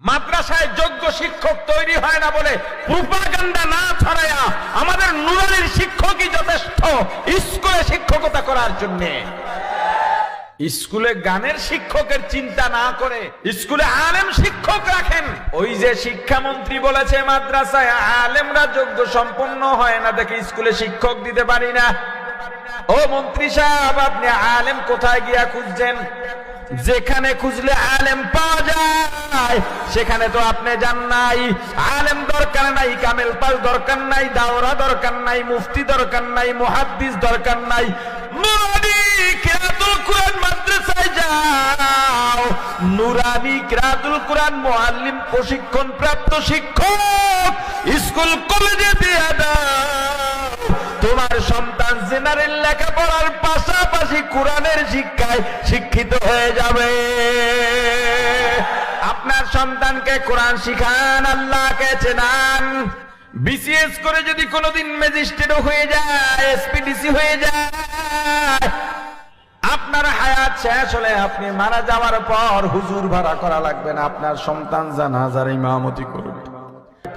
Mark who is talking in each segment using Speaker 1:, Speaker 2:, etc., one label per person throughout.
Speaker 1: মাদ্রাসায় যোগ্য শিক্ষক তৈরি হয় না বলে প্রোপাগান্ডা না ছড়ায়া আমাদের নুরানির শিক্ষকই যথেষ্ট স্কুলে শিক্ষকতা করার জন্য। স্কুলে গানের শিক্ষকের চিন্তা না করে স্কুলে আলেম শিক্ষক রাখেন। ওই যে শিক্ষামন্ত্রী বলেছে মাদ্রাসায় আলেমরা যোগ্য সম্পন্ন হয় না দেখে স্কুলে শিক্ষক দিতে পারি না। ও মন্ত্রী সাহেব, আপনি আলেম কোথায় গিয়া খুঁজছেন? যেখানে খুঁজলে আলেম পাওয়া যায় সেখানে তো আপনি যান নাই। আলেম দরকার নাই, কামেল পাস দরকার নাই, দাওরা দরকার নাই, মুফতি দরকার নাই, মুহাদ্দিস দরকার নাই। নুরানি কিরাতুল কুরআন মাদ্রাসায় যাও, নুরানি কিরাতুল কুরআন মুআল্লিম প্রশিক্ষণ প্রাপ্ত শিক্ষক স্কুল কলেজে দিয়ে দাও। তোমার সন্তান জেনারেল লেখাপড়ার পাশাপাশি কোরআনের শিক্ষায় শিক্ষিত হয়ে যাবে। আপনার সন্তানকে কোরআন শিখান, আল্লাহকে চেনান। বিসিএস করে যদি কোনোদিন ম্যাজিস্ট্রেটও হয়ে যায়, এসপিডিসি হয়ে যায়, আপনার হায়াত শেষ হলে আপনি মারা যাওয়ার পর হুজুর ভাড়া করা লাগবে না, আপনার সন্তান জানাজার ইমামতি করবে।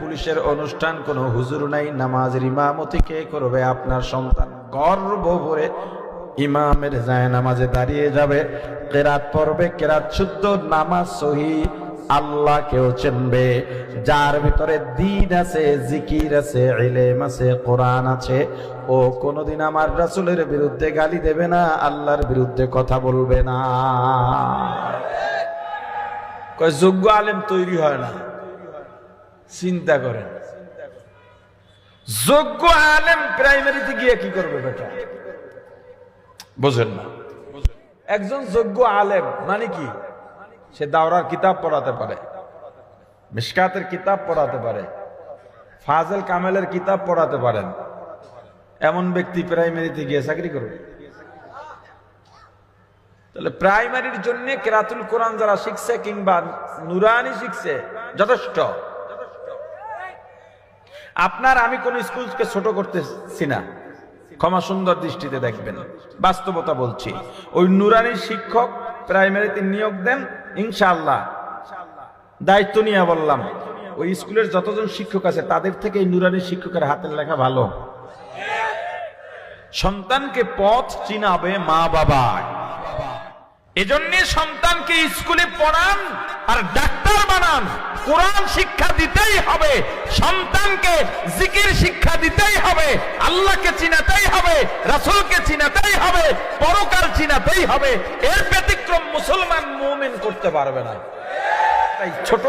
Speaker 1: পুলিশের অনুষ্ঠান কোনো হুজুর নাই, নামাজের ইমামতি কে করবে? আপনার সন্তান গর্ব ভরে ইমামের যায় নামাজে দাঁড়িয়ে যাবে, কেরাত পড়বে, কেরাত শুদ্ধ, নামাজ সহি, আল্লাহ কেউ চিনবে। যার ভিতরে দ্বীন আছে, জিকির আছে, ইলম আছে, কোরআন আছে, ও কোনদিন আমার রাসূলের বিরুদ্ধে গালি দেবে না, আল্লাহর বিরুদ্ধে কথা বলবে না। কয় যোগ্য আলেম তৈরি হয় না। চিন্তা করেন, যোগ্য আলেম প্রাইমারিতে গিয়ে কি করবে বেটা? বোঝেন না? একজন যোগ্য আলেম মানে কি? সে দাওরার কিতাব পড়াতে পারে, মিশকাতের কিতাব পড়াতে পারে, ফাজেল কামেলের কিতাব পড়াতে পারেন। এমন ব্যক্তি প্রাইমারিতে গিয়ে চাকরি করবে? তাহলে প্রাইমারির জন্য কিরাতুল কোরআন যারা শিখছে কিংবা নুরানি শিখছে যথেষ্ট। আপনার আমি কোন স্কুলকে ছোট করতেছি না, ক্ষমা সুন্দর দৃষ্টিতে দেখবেন, বাস্তবতা বলছি। ওই নুরানি শিক্ষক প্রাইমারিতে নিয়োগ দেন, ইনশাআল্লাহ দায়িত্ব নিয়ে বললাম, ওই স্কুলের যতজন শিক্ষক আছে তাদের থেকে এই নুরানি শিক্ষকের হাতের লেখা ভালো। সন্তানকে পথ চিনাবে মা বাবা, এজন্য সন্তানকে স্কুলে পড়ান আর ডাক্তার বানান। কোরআন শিক্ষা দিতেই হবে, সন্তানকে জিকির শিক্ষা দিতেই হবে, আল্লাহকে চিনাতেই হবে, রাসূলকে চিনাতেই হবে, পরকাল চিনাতেই হবে। এর ব্যতিক্রম মুসলমান মুমিন করতে পারবে না। তাই ছোট